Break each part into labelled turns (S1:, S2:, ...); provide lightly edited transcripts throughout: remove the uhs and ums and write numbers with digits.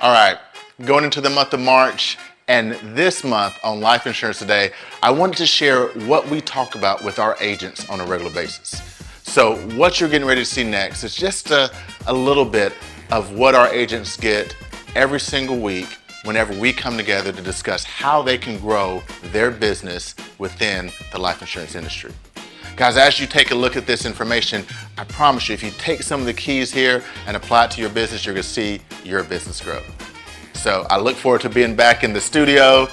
S1: All right, going into the month of March, and this month on Life Insurance Today, I wanted to share what we talk about with our agents on a regular basis. So what you're getting ready to see next is just a little bit of what our agents get every single week whenever we come together to discuss how they can grow their business within the life insurance industry. Guys, as you take a look at this information, I promise you, if you take some of the keys here and apply it to your business, you're gonna see your business grow. So I look forward to being back in the studio,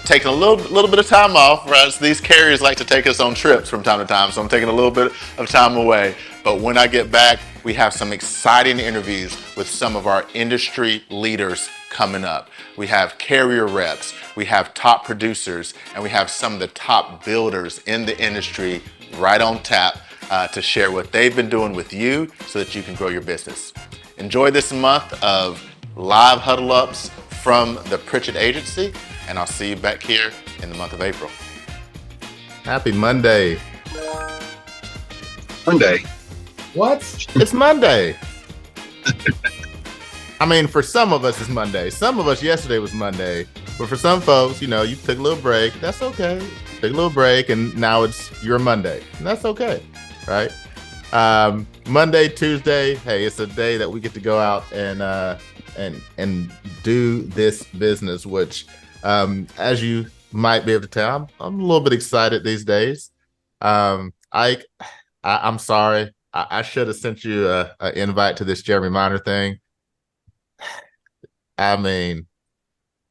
S1: taking a little bit of time off, right? So these carriers like to take us on trips from time to time, so I'm taking a little bit of time away. But when I get back, we have some exciting interviews with some of our industry leaders coming up. We have carrier reps, we have top producers, and we have some of the top builders in the industry right on tap to share what they've been doing with you so that you can grow your business. Enjoy this month of live huddle ups from the Pritchett Agency, and I'll see you back here in the month of April.
S2: Happy Monday.
S3: Monday.
S2: What? It's Monday. I mean, for some of us, it's Monday. Some of us, yesterday was Monday. But for some folks, you took a little break. That's okay. Take a little break, and now it's your Monday. And that's okay, right? Monday, Tuesday, hey, it's a day that we get to go out and do this business, which, as you might be able to tell, I'm a little bit excited these days. I'm sorry. I should have sent you an invite to this Jeremy Minor thing. I mean,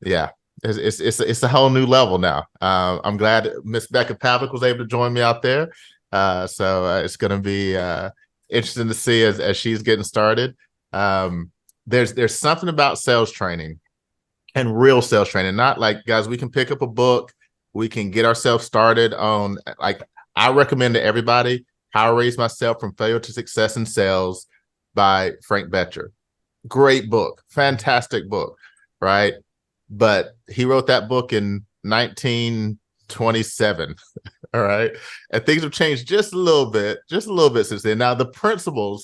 S2: yeah, it's a whole new level now. I'm glad Miss Becca Pavlik was able to join me out there. So it's going to be interesting to see as she's getting started. There's something about sales training and real sales training. Not like, guys, we can pick up a book, we can get ourselves started on, like, I recommend to everybody How I Raised Myself from Failure to Success in Sales by Frank Betcher. Great book, fantastic book, right? But he wrote that book in 1927. All right. And things have changed just a little bit since then. Now, the principle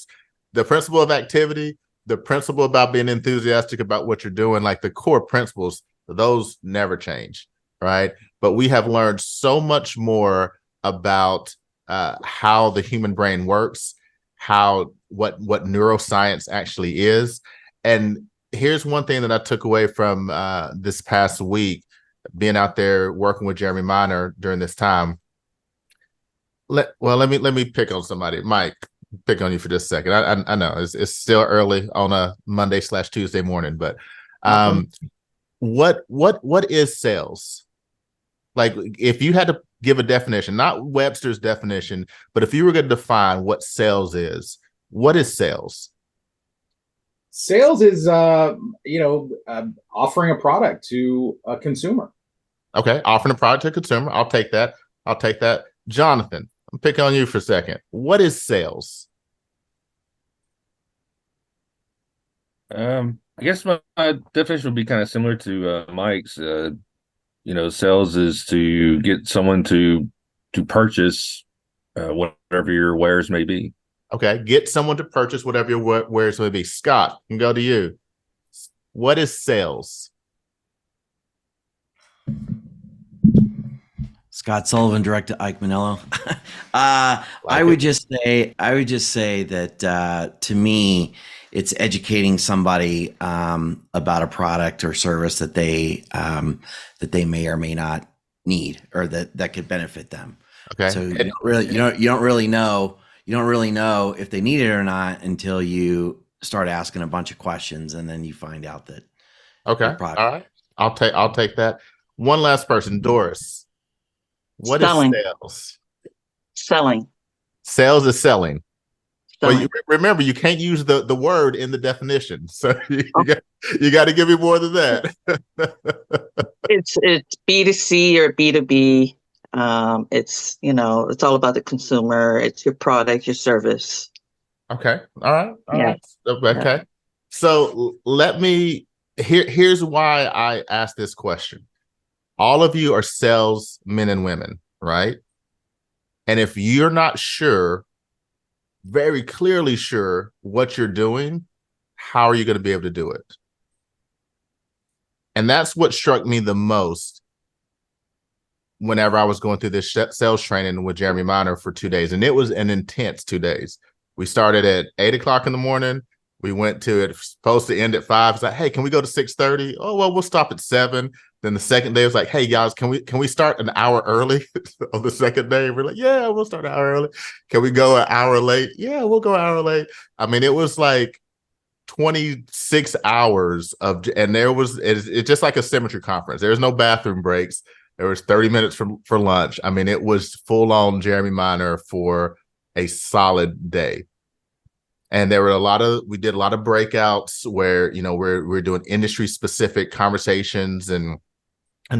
S2: of activity, the principle about being enthusiastic about what you're doing, like the core principles, those never change, right? But we have learned so much more about how the human brain works, what neuroscience actually is. And here's one thing that I took away from this past week, being out there working with Jeremy Minor during this time. Let me pick on somebody. Mike, pick on you for just a second. I know it's still early on a Monday/Tuesday morning, but what is sales? Like, if you had to give a definition, not Webster's definition, but if you were going to define what sales is, what is sales?
S4: Sales is, offering a product to a consumer.
S2: Okay, offering a product to a consumer. I'll take that. Jonathan, I'm picking on you for a second. What is sales?
S5: I guess my definition would be kind of similar to Mike's. Sales is to get someone to purchase whatever your wares may be.
S2: Okay, get someone to purchase whatever your wares may be. Scott, I can go to you. What is sales?
S6: Scott Sullivan, director Ike Manello. I would just say that to me, it's educating somebody about a product or service that they may or may not need, or that could benefit them.
S2: Okay.
S6: So you don't really know if they need it or not until you start asking a bunch of questions, and then you find out that.
S2: Okay. All right. I'll take that. One last person, Doris. What
S7: Selling.
S2: is sales?
S7: Selling.
S2: Sales is selling.
S7: Selling.
S2: Well, remember, you can't use the word in the definition, so you got to give me more than that.
S7: It's B2C or B2B. It's all about the consumer. It's your product, your service.
S2: Okay. All right. All
S7: Yeah.
S2: right. Okay. So here's why I asked this question. All of you are salesmen and women, right? And if you're not sure, very clearly sure what you're doing, how are you going to be able to do it? And that's what struck me the most whenever I was going through this sales training with Jeremy Miner for 2 days. And it was an intense 2 days. We started at 8 o'clock in the morning. We went to it supposed to end at 5. It's like, hey, can we go to 6:30? Oh, well, we'll stop at 7. Then the second day was like, hey guys, can we start an hour early on the second day? We're like, yeah, we'll start an hour early. Can we go an hour late? Yeah, we'll go an hour late. I mean, it was like 26 hours of, and it's just like a symmetry conference. There's no bathroom breaks. There was 30 minutes for lunch. I mean, it was full on Jeremy Miner for a solid day. And there were we did a lot of breakouts where, you know, we're doing industry specific conversations and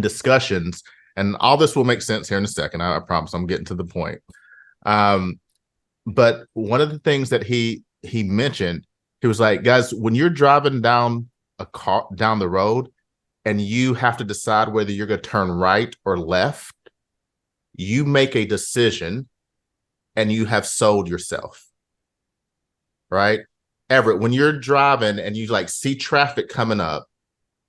S2: discussions. And all this will make sense here in a second. I promise I'm getting to the point. But one of the things that he mentioned, he was like, guys, when you're driving down the road and you have to decide whether you're going to turn right or left, you make a decision and you have sold yourself. Right? Everett, when you're driving and you like see traffic coming up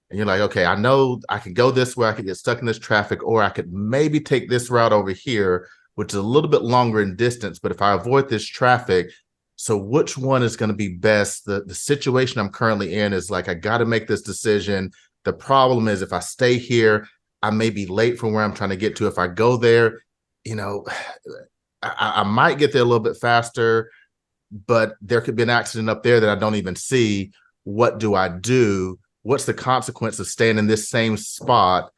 S2: and you're like, okay, I know I can go this way, I could get stuck in this traffic, or I could maybe take this route over here, which is a little bit longer in distance, but if I avoid this traffic, so which one is going to be best? The situation I'm currently in is like, I got to make this decision. The problem is if I stay here, I may be late from where I'm trying to get to. If I go there, you know, I might get there a little bit faster, but there could be an accident up there that I don't even see. What do I do? What's the consequence of staying in this same spot?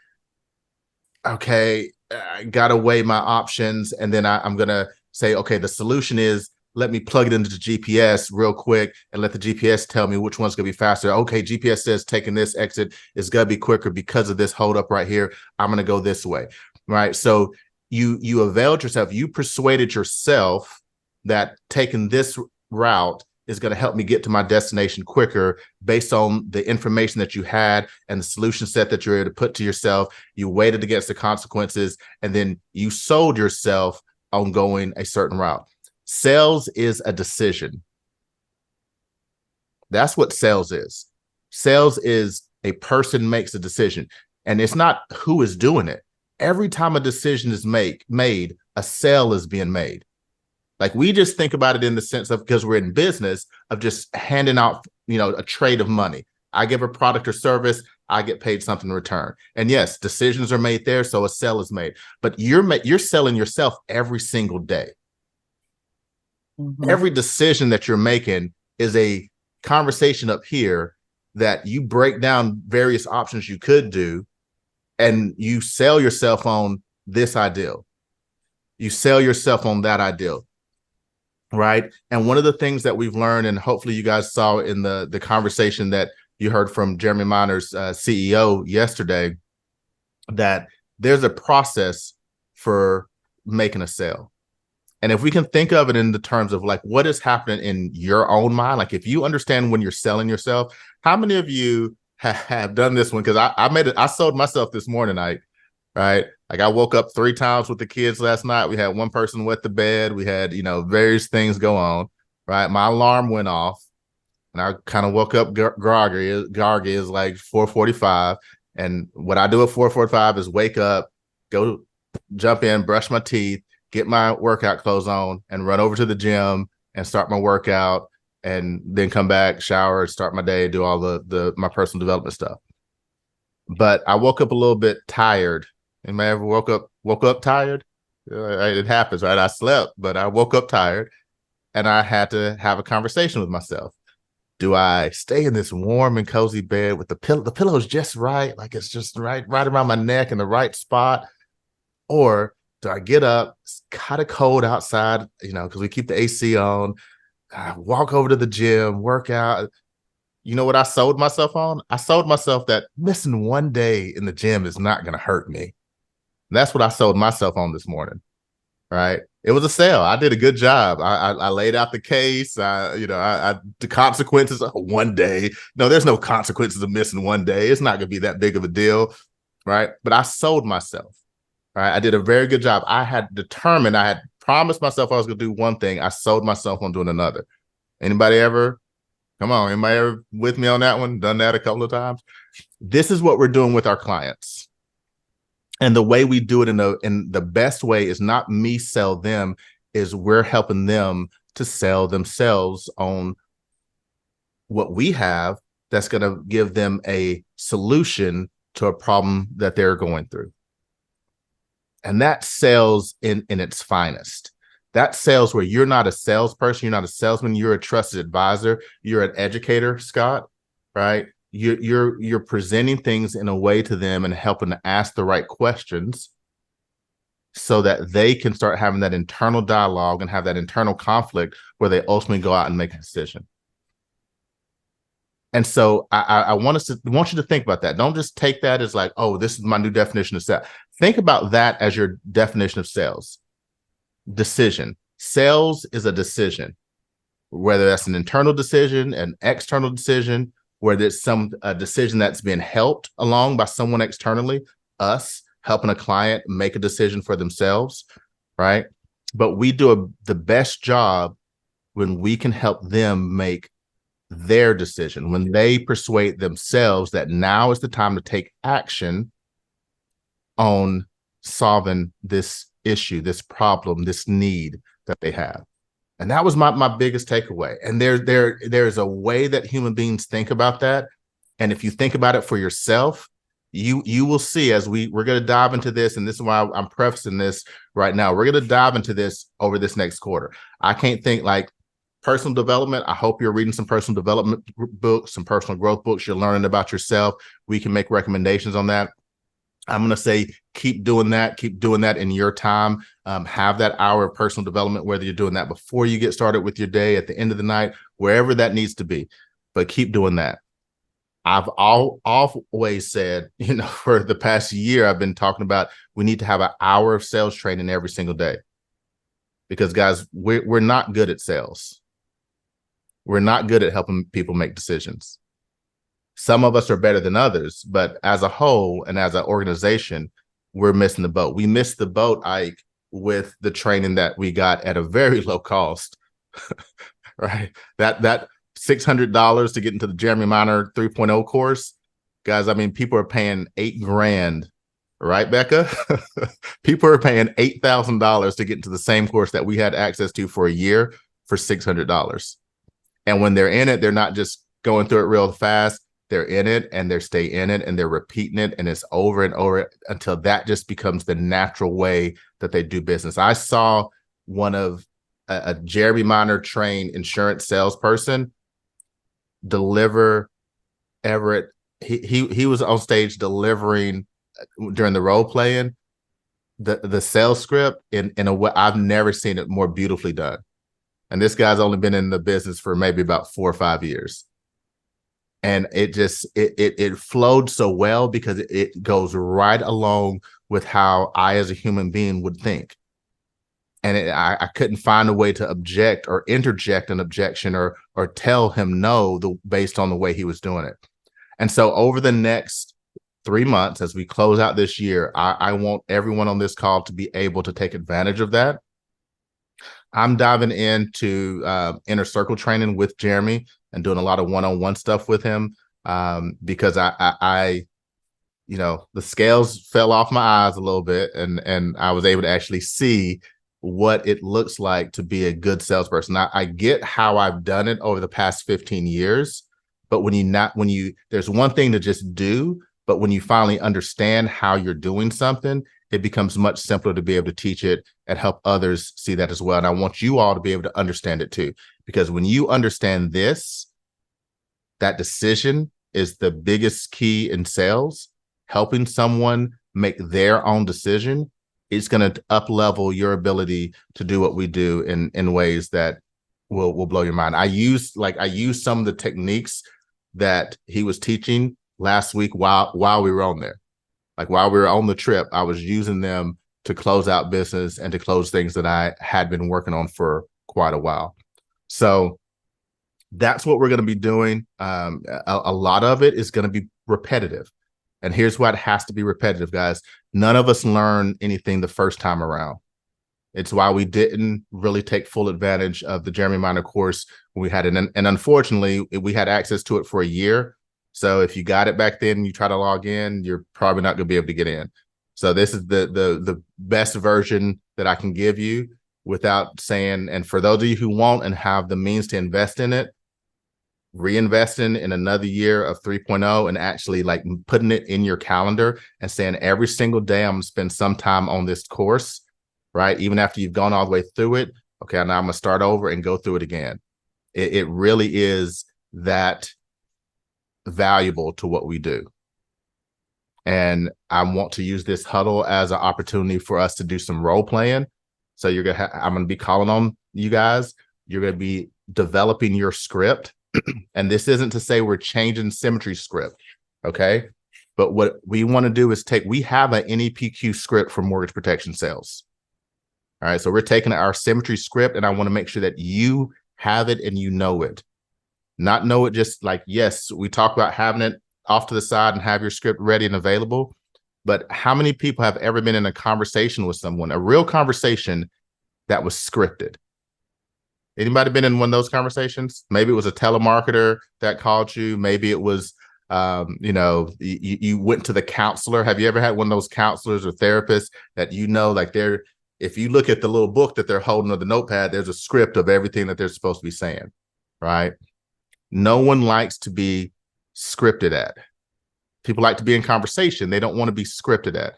S2: Okay, I got to weigh my options. And then I'm going to say, okay, the solution is let me plug it into the GPS real quick and let the GPS tell me which one's going to be faster. Okay, GPS says taking this exit is going to be quicker because of this hold up right here. I'm going to go this way, right? So you availed yourself. You persuaded yourself that taking this route is going to help me get to my destination quicker based on the information that you had and the solution set that you're able to put to yourself. You weighed against the consequences, and then you sold yourself on going a certain route. Sales is a decision. That's what sales is. Sales is a person makes a decision, and it's not who is doing it. Every time a decision is made, a sale is being made. Like, we just think about it in the sense of, because we're in business, of just handing out, you know, a trade of money. I give a product or service, I get paid something in return. And yes, decisions are made there, so a sale is made. But you're selling yourself every single day.
S7: Mhm.
S2: Every decision that you're making is a conversation up here that you break down various options you could do, and you sell yourself on this ideal. You sell yourself on that ideal. Right. And one of the things that we've learned, and hopefully you guys saw in the conversation that you heard from Jeremy Miner's CEO yesterday, that there's a process for making a sale. And if we can think of it in the terms of like what is happening in your own mind, like if you understand when you're selling yourself, how many of you have done this one? Because I sold myself this morning, right? Like, I woke up 3 times with the kids last night. We had one person wet the bed. We had, you know, various things go on, right? My alarm went off and I kind of woke up groggy. Is like 4:45. And what I do at 4:45 is wake up, go jump in, brush my teeth, get my workout clothes on, and run over to the gym and start my workout, and then come back, shower, start my day, do all my personal development stuff. But I woke up a little bit tired. Anybody ever woke up tired? It happens, right? I slept, but I woke up tired, and I had to have a conversation with myself. Do I stay in this warm and cozy bed with the pillow? The pillow's just right, like it's just right around my neck in the right spot, or do I get up? It's kind of cold outside, you know, because we keep the AC on. I walk over to the gym, work out. You know what I sold myself on? I sold myself that missing one day in the gym is not going to hurt me. And that's what I sold myself on this morning, right? It was a sale. I did a good job. I laid out the case. The consequences of one day. No, there's no consequences of missing one day. It's not going to be that big of a deal, right? But I sold myself, right? I did a very good job. I had promised myself I was going to do one thing. I sold myself on doing another. Anybody ever Come on, anybody ever with me on that one? Done that a couple of times. This is what we're doing with our clients. And the way we do it in the best way is not me sell them, is we're helping them to sell themselves on what we have that's going to give them a solution to a problem that they're going through. And that sales in its finest. That sales where you're not a salesperson, you're not a salesman, you're a trusted advisor, you're an educator, Scott, right? You're presenting things in a way to them and helping to ask the right questions so that they can start having that internal dialogue and have that internal conflict where they ultimately go out and make a decision. And so I want you to think about that. Don't just take that as like, oh, this is my new definition of sales. Think about that as your definition of sales. Decision. Sales is a decision, whether that's an internal decision, an external decision, whether it's a decision that's being helped along by someone externally, us helping a client make a decision for themselves, right? But we do the best job when we can help them make their decision, when they persuade themselves that now is the time to take action on solving this issue, this problem, this need that they have. And that was my biggest takeaway. And there's a way that human beings think about that. And if you think about it for yourself, you will see as we're going to dive into this. And this is why I'm prefacing this right now. We're going to dive into this over this next quarter. I can't think like personal development. I hope you're reading some personal development books, some personal growth books. You're learning about yourself. We can make recommendations on that. I'm going to say, keep doing that in your time. Have that hour of personal development, whether you're doing that before you get started with your day, at the end of the night, wherever that needs to be, but keep doing that. I've always said, for the past year, I've been talking about, we need to have an hour of sales training every single day, because guys, we're not good at sales. We're not good at helping people make decisions. Some of us are better than others, but as a whole and as an organization, we're missing the boat. We missed the boat, Ike, with the training that we got at a very low cost, right? That $600 to get into the Jeremy Minor 3.0 course, guys. I mean, people are paying $8,000, right, Becca? People are paying $8,000 to get into the same course that we had access to for a year for $600. And when they're in it, they're not just going through it real fast. They're in it and they stay in it and they're repeating it, and it's over and over until that just becomes the natural way that they do business. I saw one of a Jeremy Minor trained insurance salesperson deliver Everett. He was on stage delivering during the role playing the sales script in a way I've never seen it more beautifully done. And this guy's only been in the business for maybe about 4 or 5 years. And it just, it flowed so well because it goes right along with how I, as a human being, would think. And I couldn't find a way to object or interject an objection or tell him no based on the way he was doing it. And so over the next 3 months, as we close out this year, I want everyone on this call to be able to take advantage of that. I'm diving into inner circle training with Jeremy and doing a lot of one-on-one stuff with him because I the scales fell off my eyes a little bit, and I was able to actually see what it looks like to be a good salesperson. I get how I've done it over the past 15 years, but there's one thing to just do, but when you finally understand how you're doing something, it becomes much simpler to be able to teach it and help others see that as well. And I want you all to be able to understand it too, because when you understand this, that decision is the biggest key in sales. Helping someone make their own decision is going to up-level your ability to do what we do in ways that will blow your mind. I used some of the techniques that he was teaching last week while we were on there. Like while we were on the trip, I was using them to close out business and to close things that I had been working on for quite a while. So that's what we're going to be doing. A lot of it is going to be repetitive. And here's what has to be repetitive, guys. None of us learn anything the first time around. It's why we didn't really take full advantage of the Jeremy Minor course when we had it. And unfortunately, we had access to it for a year. So if you got it back then and you try to log in, you're probably not going to be able to get in. So this is the best version that I can give you without saying, and for those of you who won't and have the means to invest in it, reinvesting in another year of 3.0 and actually like putting it in your calendar and saying every single day I'm going to spend some time on this course, right? Even after you've gone all the way through it. Okay, now I'm going to start over and go through it again. It really is that valuable to what we do. And I want to use this huddle as an opportunity for us to do some role playing. So I'm going to be calling on you guys. You're going to be developing your script. And this isn't to say we're changing Symmetry script, okay? But what we want to do is we have an NEPQ script for mortgage protection sales. All right, so we're taking our Symmetry script, and I want to make sure that you have it and you know it. Not know it just like, yes, we talk about having it off to the side and have your script ready and available. But how many people have ever been in a conversation with someone, a real conversation that was scripted? Anybody been in one of those conversations? Maybe it was a telemarketer that called you. Maybe it was, you went to the counselor. Have you ever had one of those counselors or therapists that like if you look at the little book that they're holding or the notepad, there's a script of everything that they're supposed to be saying, right? No one likes to be scripted at. People like to be in conversation. They don't want to be scripted at.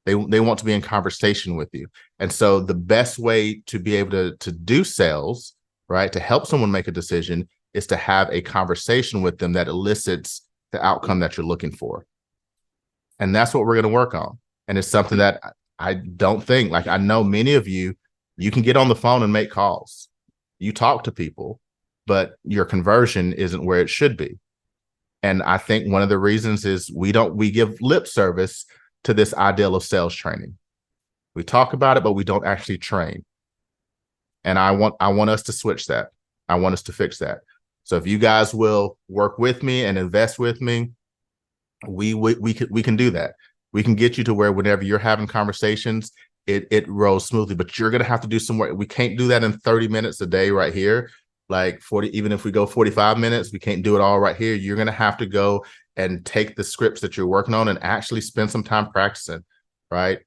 S2: They want to be in conversation with you. And so the best way to be able to do sales, right, to help someone make a decision is to have a conversation with them that elicits the outcome that you're looking for. And that's what we're going to work on. And it's something that I don't think, like I know many of you can get on the phone and make calls. You talk to people, but your conversion isn't where it should be. And I think one of the reasons is we give lip service to this ideal of sales training. We talk about it, but we don't actually train. And I want us to switch that. I want us to fix that. So if you guys will work with me and invest with me, we can do that. We can get you to where whenever you're having conversations, it rolls smoothly, but you're going to have to do some work. We can't do that in 30 minutes a day right here. Like 40, even if we go 45 minutes, we can't do it all right here. You're going to have to go and take the scripts that you're working on and actually spend some time practicing, right?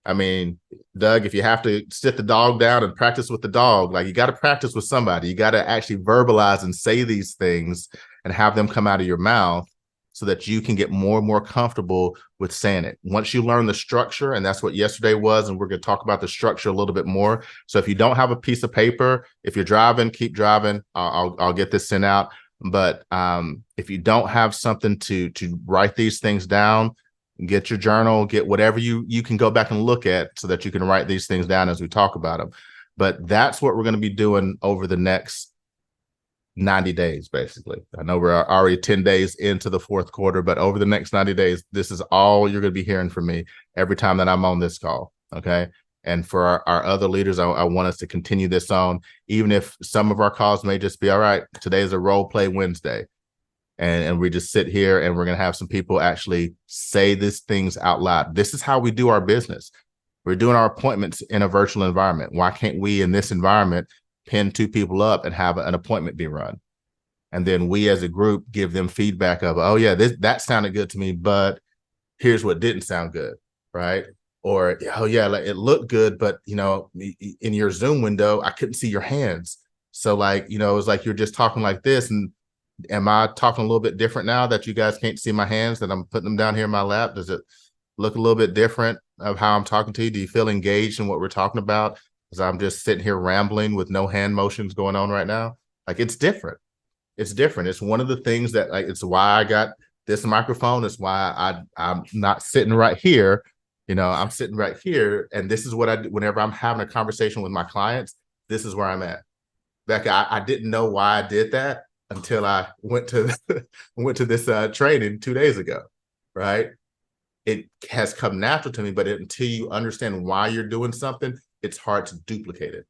S2: I mean, Doug, if you have to sit the dog down and practice with the dog, like you got to practice with somebody. You got to actually verbalize and say these things and have them come out of your mouth so that you can get more and more comfortable with saying it. Once you learn the structure, and that's what yesterday was, and we're going to talk about the structure a little bit more. So if you don't have a piece of paper, if you're driving, keep driving. I'll get this sent out. But if you don't have something to write these things down, get your journal, get whatever you can go back and look at so that you can write these things down as we talk about them. But that's what we're going to be doing over the next 90 days, basically. I know we're already 10 days into the fourth quarter, but over the next 90 days, this is all you're going to be hearing from me every time that I'm on this call. Okay. And for our other leaders, I want us to continue this on, even if some of our calls may just be, all right, today is a role play Wednesday. And we just sit here and we're going to have some people actually say these things out loud. This is how we do our business. We're doing our appointments in a virtual environment. Why can't we in this environment pin two people up and have an appointment be run? And then we as a group give them feedback of, oh yeah, that sounded good to me, but here's what didn't sound good, right? Or, oh yeah, like it looked good, but in your Zoom window, I couldn't see your hands. So like, it was like you're just talking like this. And am I talking a little bit different now that you guys can't see my hands, that I'm putting them down here in my lap? Does it look a little bit different of how I'm talking to you? Do you feel engaged in what we're talking about? Because I'm just sitting here rambling with no hand motions going on right now. Like it's different. It's different. It's one of the things that like, it's why I got this microphone. It's why I'm not sitting right here. I'm sitting right here. And this is what I do whenever I'm having a conversation with my clients. This is where I'm at. Becca, I didn't know why I did that until I went to this training 2 days ago, right? It has come natural to me, but until you understand why you're doing something, it's hard to duplicate it.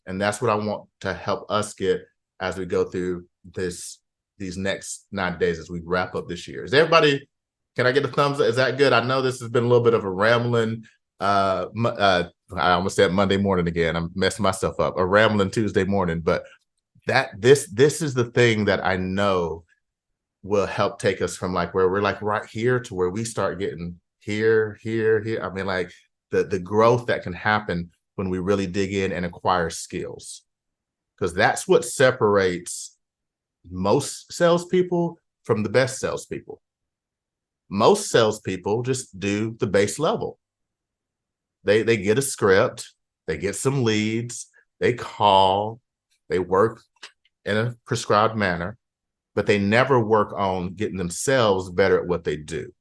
S2: And that's what I want to help us get as we go through these next 90 days as we wrap up this year. Is everybody, can I get a thumbs up? Is that good? I know this has been a little bit of a rambling I almost said Monday morning again. I'm messing myself up. A rambling Tuesday morning, but this is the thing that I know will help take us from like where we're like right here to where we start getting here. I mean, like the growth that can happen when we really dig in and acquire skills, because that's what separates most salespeople from the best salespeople. Most salespeople just do the base level. They get a script, they get some leads, they call, they work in a prescribed manner, but they never work on getting themselves better at what they do.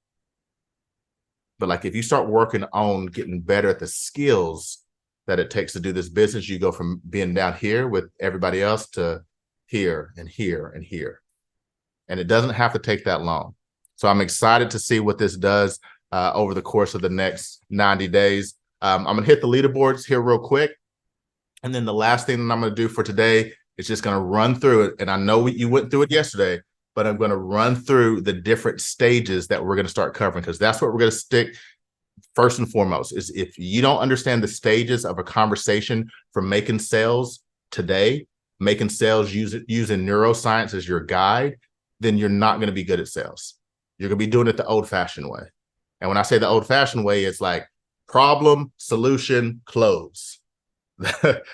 S2: But like if you start working on getting better at the skills that it takes to do this business, you go from being down here with everybody else to here and here and here. And it doesn't have to take that long. So I'm excited to see what this does over the course of the next 90 days. I'm going to hit the leaderboards here real quick. And then the last thing that I'm going to do for today is just going to run through it. And I know you went through it yesterday, but I'm going to run through the different stages that we're going to start covering, because that's what we're going to stick first and foremost. Is if you don't understand the stages of a conversation from making sales today, making sales using neuroscience as your guide, then you're not going to be good at sales. You're going to be doing it the old-fashioned way. And when I say the old-fashioned way, it's like problem, solution, close.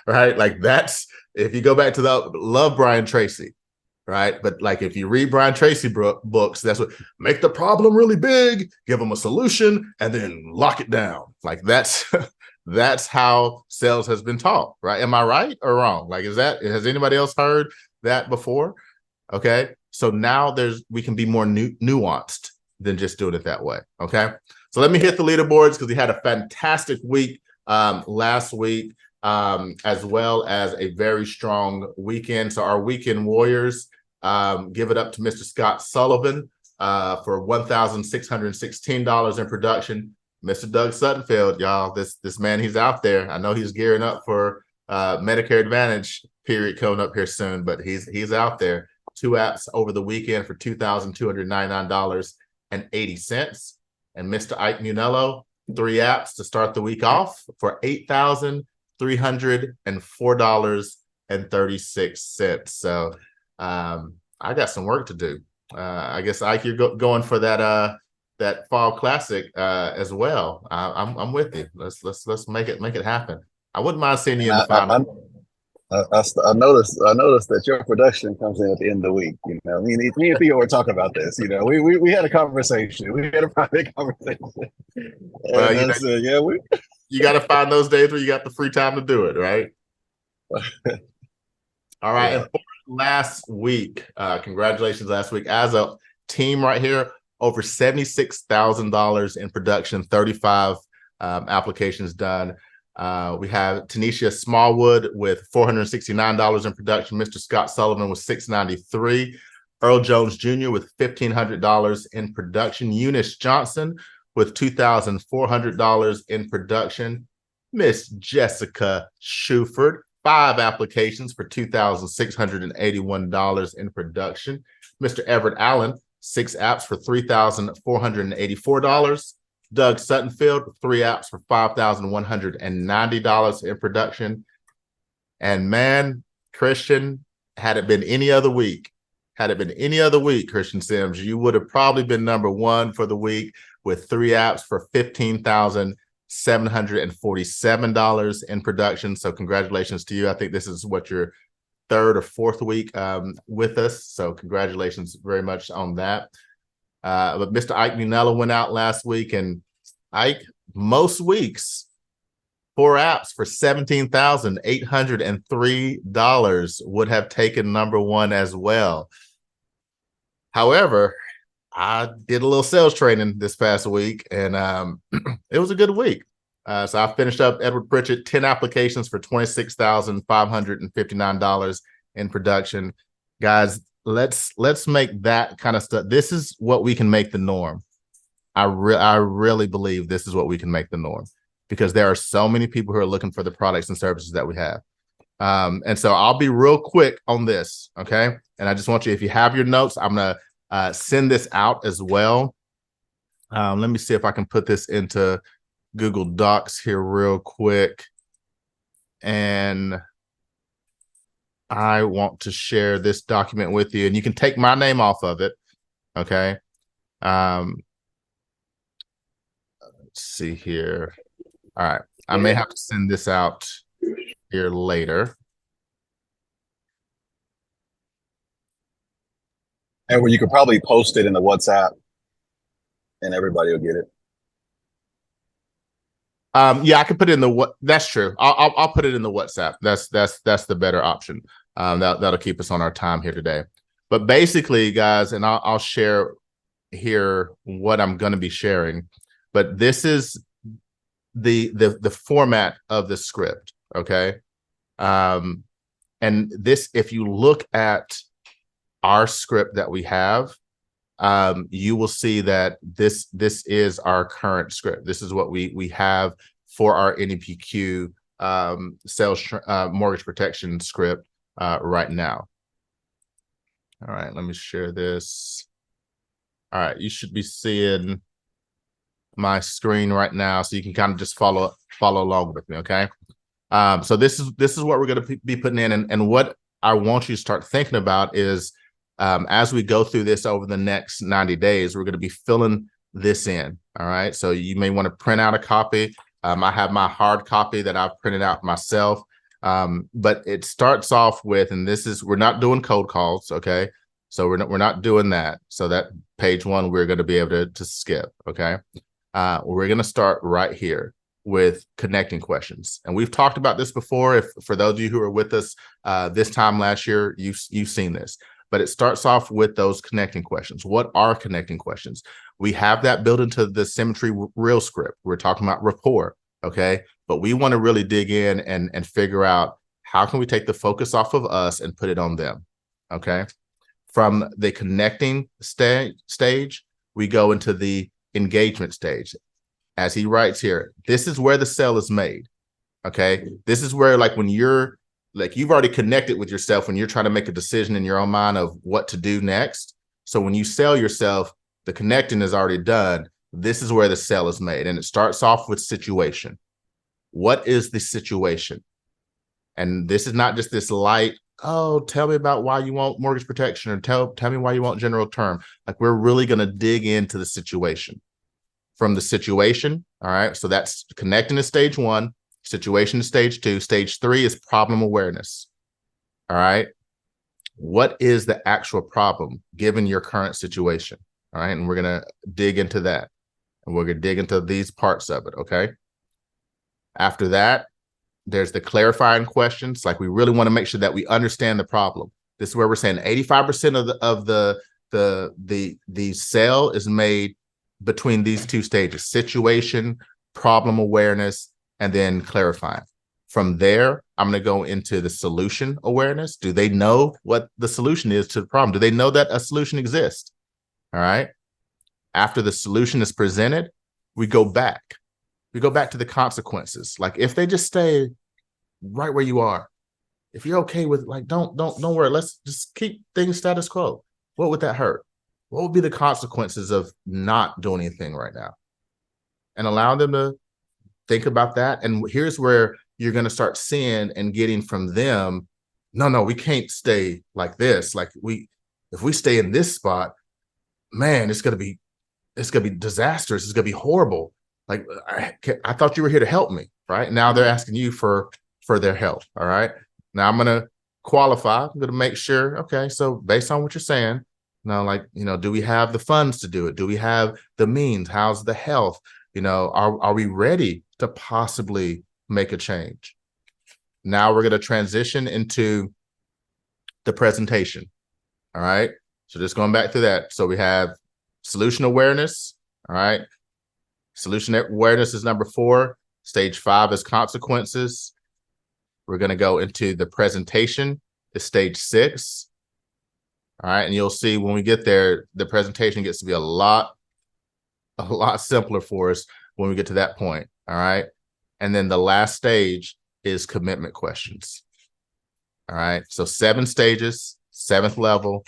S2: Right? Like that's, if you go back to love Brian Tracy, right? But like if you read Brian Tracy books, that's what, make the problem really big, give them a solution, and then lock it down. Like that's that's how sales has been taught, right? Am I right or wrong? Like, has anybody else heard that before? Okay. So now we can be more nuanced than just doing it that way. Okay. So let me hit the leaderboards, because we had a fantastic week last week, as well as a very strong weekend. So our weekend warriors, give it up to Mr. Scott Sullivan for $1,616 in production. Mr. Doug Suttonfield, y'all, this man, he's out there. I know he's gearing up for Medicare Advantage period coming up here soon, but he's out there. 2 apps over the weekend for $2,299.80. And Mr. Ike Munello, 3 apps to start the week off for $8,304.36. So I got some work to do. I guess Ike, you're going for that fall classic as well. I'm with you. Let's make it happen. I wouldn't mind seeing you in the final.
S3: I noticed that your production comes in at the end of the week. You know, me and Theo were talking about this. You know, we had a conversation. We had a private conversation.
S2: Well, you got to find those days where you got the free time to do it, right? All right. Yeah. And for last week, congratulations last week. As a team right here, over $76,000 in production, 35 applications done. We have Tanisha Smallwood with $469 in production. Mr. Scott Sullivan with $693. Earl Jones Jr. with $1,500 in production. Eunice Johnson with $2,400 in production. Miss Jessica Shuford, 5 applications for $2,681 in production. Mr. Everett Allen, 6 apps for $3,484. Doug Suttonfield, 3 apps for $5,190 in production. And man, Christian, had it been any other week, Christian Sims, you would have probably been number 1 for the week with 3 apps for $15,747 in production. So congratulations to you. I think this is what your 3rd or 4th week with us. So congratulations very much on that. But Mr. Ike Munella went out last week, and Ike, most weeks, 4 apps for $17,803 would have taken number 1 as well. However, I did a little sales training this past week, and it was a good week. So I finished up Edward Pritchett, 10 applications for $26,559 in production. Guys, let's make that kind of stuff. This is what we can make the norm. I really believe this is what we can make the norm, because there are so many people who are looking for the products and services that we have. And so I'll be real quick on this, okay? And I just want you, if you have your notes, I'm going to send this out as well. Let me see if I can put this into Google Docs here real quick. And I want to share this document with you, and you can take my name off of it. Okay. Let's see here. All right. I may have to send this out here later.
S3: And where you could probably post it in the WhatsApp and everybody will get it.
S2: Yeah, I could put it in the what. That's true. I'll put it in the WhatsApp. That's the better option. That'll keep us on our time here today. But basically, guys, and I'll share here what I'm going to be sharing. But this is the format of the script. Okay, and this, if you look at our script that we have, you will see that this is our current script. This is what we have for our NEPQ sales mortgage protection script right now. All right, let me share this. All right, you should be seeing my screen right now, so you can kind of just follow along with me. Okay, so this is what we're going to be putting in, and what I want you to start thinking about is, as we go through this over the next 90 days, we're going to be filling this in. All right. So you may want to print out a copy. I have my hard copy that I've printed out myself. But it starts off with, and this is, we're not doing cold calls. Okay. So we're not doing that. So that page one, we're going to be able to skip. Okay. We're going to start right here with connecting questions. And we've talked about this before. If for those of you who are with us this time last year, you've seen this. But it starts off with those connecting questions. What are connecting questions? We have that built into the Symmetry Real script. We're talking about rapport, okay? But we want to really dig in and figure out, how can we take the focus off of us and put it on them, okay? From the connecting stage, we go into the engagement stage. As he writes here, this is where the sale is made, okay? This is where, like, when you're, like, you've already connected with yourself when you're trying to make a decision in your own mind of what to do next. So when you sell yourself, the connecting is already done. This is where the sale is made. And it starts off with situation. What is the situation? And this is not just this light, oh, tell me about why you want mortgage protection, or tell me why you want general term. Like, we're really going to dig into the situation. From the situation, all right, so that's connecting to stage one. Situation is stage two. Stage three is problem awareness. All right. What is the actual problem given your current situation? All right. And we're going to dig into that. And we're going to dig into these parts of it. Okay. After that, there's the clarifying questions. Like, we really want to make sure that we understand the problem. This is where we're saying 85% of the sale is made between these two stages: situation, problem awareness, and then clarifying. From there, I'm going to go into the solution awareness. Do they know what the solution is to the problem? Do they know that a solution exists? All right. After the solution is presented, we go back. We go back to the consequences. Like, if they just stay right where you are, if you're okay with, like, don't worry, let's just keep things status quo. What would that hurt? What would be the consequences of not doing anything right now? And allow them to think about that. And here's where you're going to start seeing and getting from them, no, we can't stay like this. Like, if we stay in this spot, man, it's going to be disastrous. It's going to be horrible. Like, I thought you were here to help me, right? Now they're asking you for their help. All right. Now I'm going to qualify. I'm going to make sure, okay, so based on what you're saying, now, like, do we have the funds to do it? Do we have the means? How's the health? Are we ready to possibly make a change? Now we're going to transition into the presentation. All right. So just going back to that. So we have solution awareness. All right. Solution awareness is number 4. Stage 5 is consequences. We're going to go into the presentation, is stage 6. All right. And you'll see when we get there, the presentation gets to be a lot simpler for us when we get to that point. All right. And then the last stage is commitment questions. All right. So 7 stages, 7th level.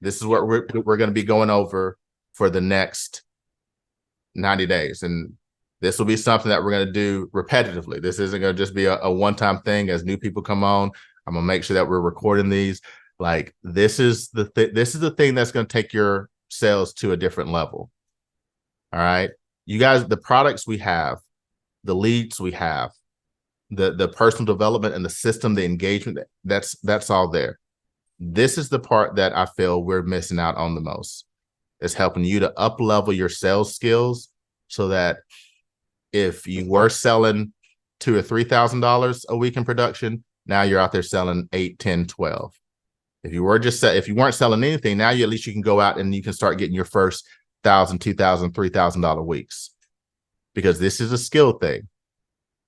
S2: This is what we're going to be going over for the next 90 days. And This will be something that we're going to do repetitively. This isn't going to just be a one-time thing. As new people come on, I'm going to make sure that we're recording these. Like, this is the thing that's going to take your sales to a different level. All right. You guys, the products we have, the leads we have, the personal development and the system, the engagement, that's all there. This is the part that I feel we're missing out on the most. It's helping you to up level your sales skills so that if you were selling $2,000 or $3,000 a week in production, now you're out there selling 8, 10, 12. If you weren't selling anything, now at least you can go out and you can start getting your first $1,000, $2,000, $3,000 weeks, because this is a skill thing,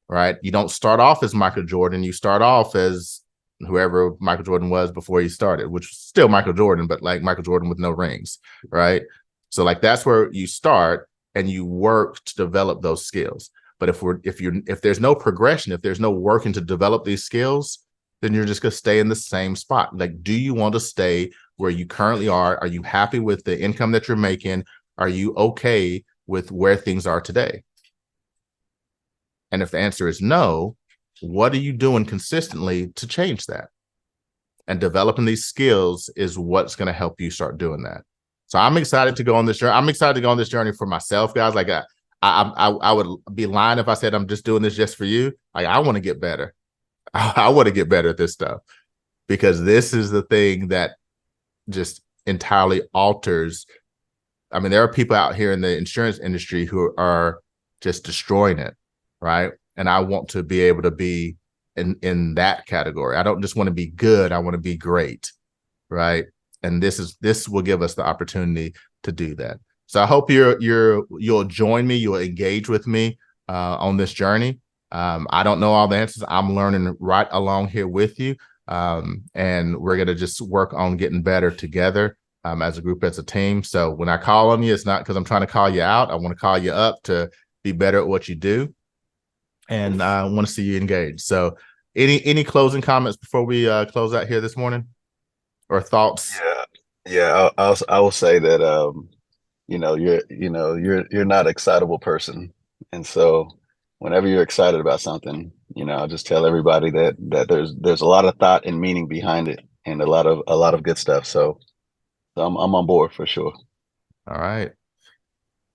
S2: right? You don't start off as Michael Jordan. You start off as whoever Michael Jordan was before he started, which was still Michael Jordan, but like Michael Jordan with no rings, right? So like that's where you start and you work to develop those skills. But if there's no progression, if there's no working to develop these skills, then you're just going to stay in the same spot. Like, do you want to stay where you currently are? Are you happy with the income that you're making? Are you okay with where things are today? And if the answer is no, what are you doing consistently to change that? And developing these skills is what's going to help you start doing that. So I'm excited to go on this journey. I'm excited to go on this journey for myself, guys. Like I would be lying if I said I'm just doing this just for you. Like, I want to get better. I want to get better at this stuff, because this is the thing that just entirely alters. I mean, there are people out here in the insurance industry who are just destroying it, right? And I want to be able to be in that category. I don't just want to be good. I want to be great, right? And this will give us the opportunity to do that. So I hope you'll join me. You'll engage with me on this journey. I don't know all the answers. I'm learning right along here with you. And we're going to just work on getting better together as a group, as a team. So when I call on you, it's not because I'm trying to call you out. I want to call you up to be better at what you do. And I want to see you engaged. So any closing comments before we close out here this morning, or thoughts?
S3: Yeah. I will say that, you're not an excitable person. And so whenever you're excited about something, I'll just tell everybody that there's a lot of thought and meaning behind it, and a lot of good stuff. So I'm on board for sure.
S2: All right.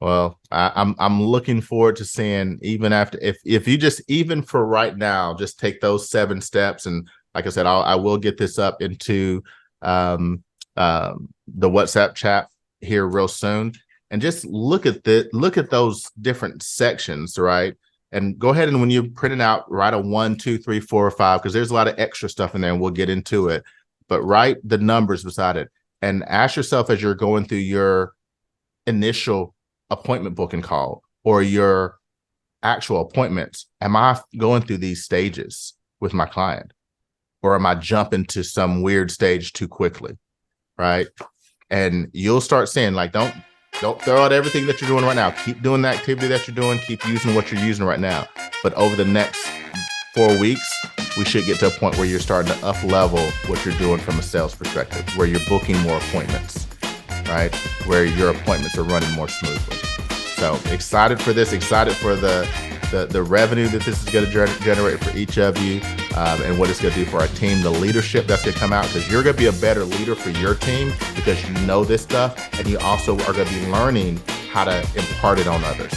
S2: Well, I'm looking forward to seeing, even after, if you just, even for right now, just take those 7 steps. And like I said, I will get this up into the WhatsApp chat here real soon, and just look at those different sections, right? And go ahead, and when you're printing out, write a 1, 2, 3, 4, or 5, because there's a lot of extra stuff in there, and we'll get into it. But write the numbers beside it, and ask yourself as you're going through your initial appointment booking call or your actual appointments, am I going through these stages with my client, or am I jumping to some weird stage too quickly, right? And you'll start saying, like, don't throw out everything that you're doing right now. Keep doing the activity that you're doing. Keep using what you're using right now. But over the next 4 weeks, we should get to a point where you're starting to up level what you're doing from a sales perspective, where you're booking more appointments, right? Where your appointments are running more smoothly. So excited for this, excited for the revenue that this is going to generate for each of you, and what it's going to do for our team, the leadership that's going to come out, because you're going to be a better leader for your team because you know this stuff, and you also are going to be learning how to impart it on others.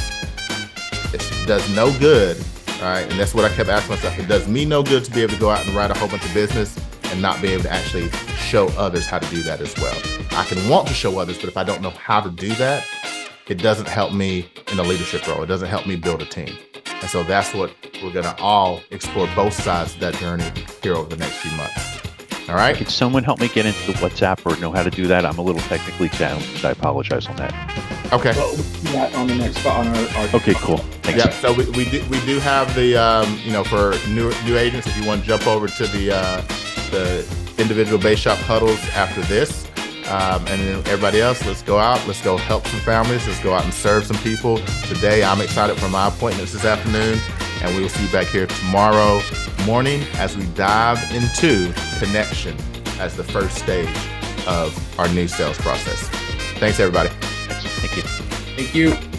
S2: It does no good, right? And that's what I kept asking myself. It does me no good to be able to go out and write a whole bunch of business and not be able to actually show others how to do that as well. I can want to show others, but if I don't know how to do that, it doesn't help me in a leadership role. It doesn't help me build a team. And so that's what we're going to all explore, both sides of that journey here over the next few months. All right.
S8: Can someone help me get into the WhatsApp or know how to do that? I'm a little technically challenged. I apologize on that.
S2: Okay.
S4: Well, we'll do that on the next spot on our
S8: Okay, cool. Thanks.
S2: Yeah. So we do have the for new agents, if you want to jump over to the individual base shop huddles after this. And then everybody else, let's go out. Let's go help some families. Let's go out and serve some people. Today, I'm excited for my appointments this afternoon. And we will see you back here tomorrow morning as we dive into connection as the first stage of our new sales process. Thanks, everybody.
S8: Thank you.
S4: Thank you.